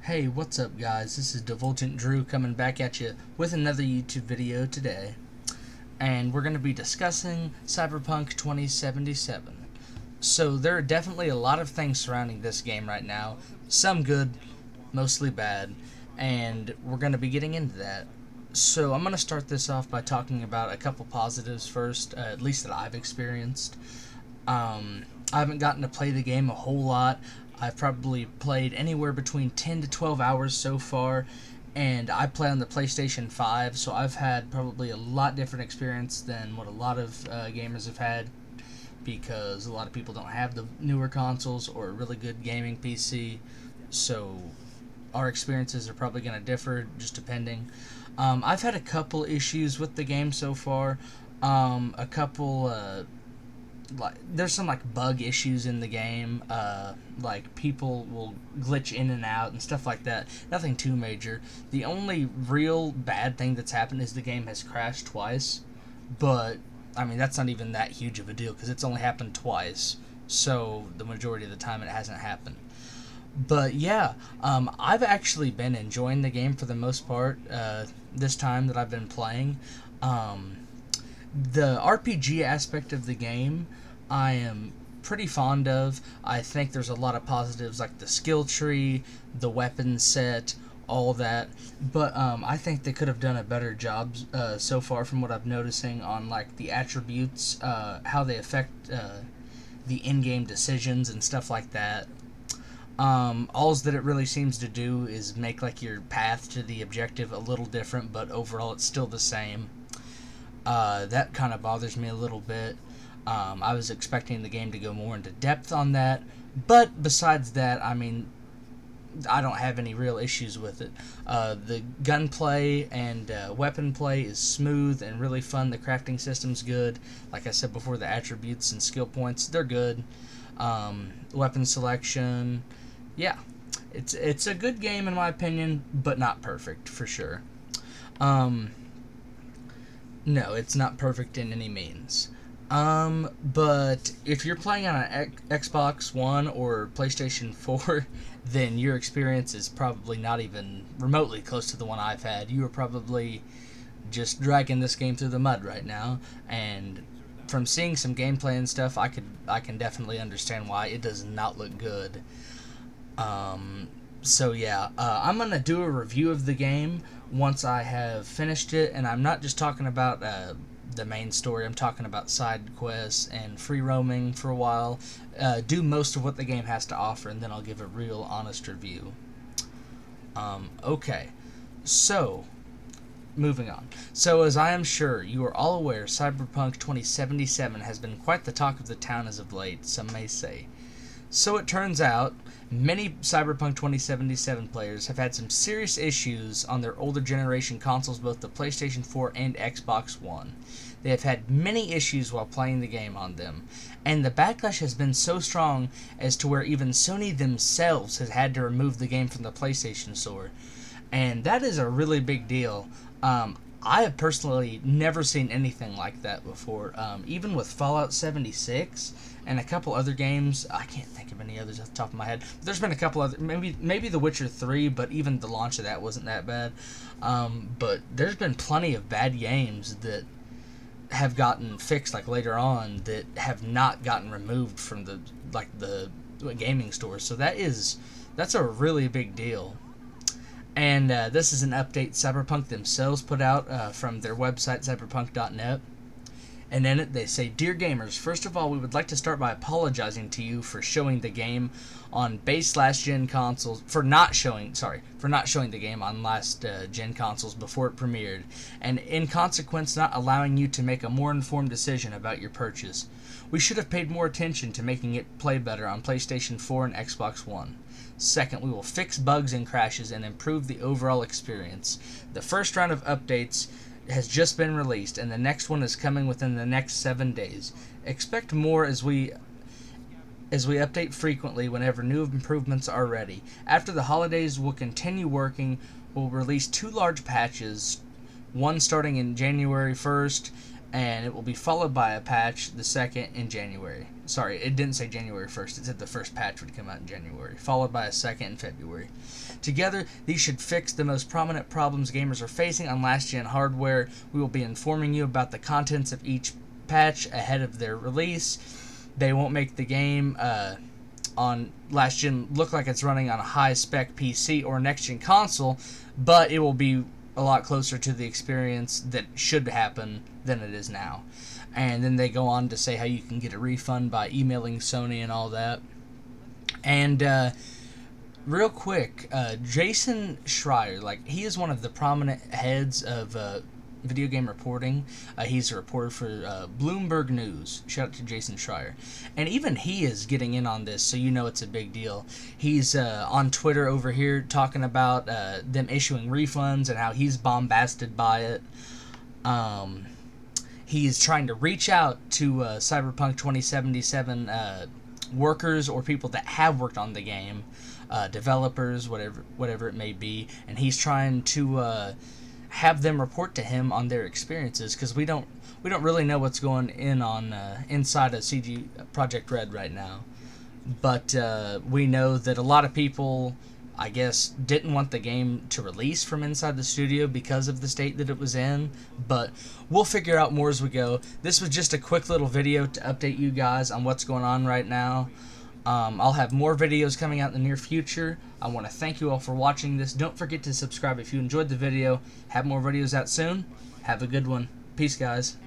Hey, what's up guys? This is Divulgent Drew coming back at you with another YouTube video today. And we're going to be discussing Cyberpunk 2077. So there are definitely a lot of things surrounding this game right now. Some good, mostly bad. And we're going to be getting into that. So I'm going to start this off by talking about a couple positives first, at least that I've experienced. I haven't gotten to play the game a whole lot. I've probably played anywhere between 10 to 12 hours so far, and I play on the PlayStation 5, so I've had probably a lot different experience than what a lot of gamers have had, because a lot of people don't have the newer consoles or a really good gaming PC, so our experiences are probably going to differ just depending. I've had a couple issues with the game so far, a couple there's some bug issues in the game, like people will glitch in and out and stuff like that. Nothing too major. The only real bad thing that's happened is the game has crashed twice, but I mean that's not even that huge of a deal because it's only happened twice, so the majority of the time it hasn't happened. But yeah, I've actually been enjoying the game for the most part this time that I've been playing. The RPG aspect of the game I am pretty fond of. I think there's a lot of positives like the skill tree, the weapon set, all that. But I think they could have done a better job so far from what I'm noticing on like the attributes, how they affect the in-game decisions and stuff like that. All that it really seems to do is make like your path to the objective a little different, but overall it's still the same. That kind of bothers me a little bit. I was expecting the game to go more into depth on that, but besides that, I mean, I don't have any real issues with it. The gunplay and weapon play is smooth and really fun. The crafting system's good. Like I said before, the attributes and skill points, they're good. Weapon selection, yeah. It's a good game in my opinion, but not perfect, for sure. No, it's not perfect in any means. But if you're playing on an Xbox One or PlayStation 4, then your experience is probably not even remotely close to the one I've had. You are probably just dragging this game through the mud right now, and from seeing some gameplay and stuff, I can definitely understand why it does not look good. So yeah, I'm gonna do a review of the game once I have finished it, and I'm not just talking about the main story. I'm talking about side quests and free roaming for a while. Do most of what the game has to offer, and then I'll give a real honest review. Okay, so moving on. So as I am sure you are all aware, Cyberpunk 2077 has been quite the talk of the town as of late, some may say. So it turns out, many Cyberpunk 2077 players have had some serious issues on their older generation consoles, both the PlayStation 4 and Xbox One. They have had many issues while playing the game on them, and the backlash has been so strong as to where even Sony themselves has had to remove the game from the PlayStation Store. And that is a really big deal. I have personally never seen anything like that before. Even with Fallout 76 and a couple other games, I can't think of any others off the top of my head. But there's been a couple other, maybe The Witcher 3, but even the launch of that wasn't that bad. But there's been plenty of bad games that have gotten fixed like later on that have not gotten removed from the gaming store. So that's a really big deal. And this is an update Cyberpunk themselves put out from their website, cyberpunk.net. And in it they say, "Dear gamers, first of all, we would like to start by apologizing to you for showing the game on base last-gen consoles, for not showing the game on last-gen consoles before it premiered, and in consequence not allowing you to make a more informed decision about your purchase. We should have paid more attention to making it play better on PlayStation 4 and Xbox One. Second, we will fix bugs and crashes and improve the overall experience. The first round of updates has just been released, and the next one is coming within the next 7 days. Expect more as we update frequently whenever new improvements are ready. After the holidays, we'll continue working. We'll release 2 large patches, one starting in January 1st, and it will be followed by a patch the second in January. Sorry, it didn't say January 1st. It said the first patch would come out in January, followed by a second in February. Together, these should fix the most prominent problems gamers are facing on last-gen hardware. We will be informing you about the contents of each patch ahead of their release. They won't make the game on last-gen look like it's running on a high-spec PC or next-gen console, but it will be a lot closer to the experience that should happen than it is now. And then they go on to say how you can get a refund by emailing Sony and all that. And real quick, Jason Schreier, like, he is one of the prominent heads of video game reporting. He's a reporter for Bloomberg News. Shout out to Jason Schreier. And even he is getting in on this, so you know it's a big deal. He's on Twitter over here talking about them issuing refunds and how he's bombasted by it. He's trying to reach out to Cyberpunk 2077 workers or people that have worked on the game, developers, whatever it may be, and he's trying to have them report to him on their experiences, because we don't really know what's going in on inside of CG Project Red right now. But we know that a lot of people, I guess, didn't want the game to release from inside the studio because of the state that it was in, but we'll figure out more as we go. This was just a quick little video to update you guys on what's going on right now. I'll have more videos coming out in the near future. I want to thank you all for watching this. Don't forget to subscribe if you enjoyed the video. Have more videos out soon. Have a good one. Peace, guys.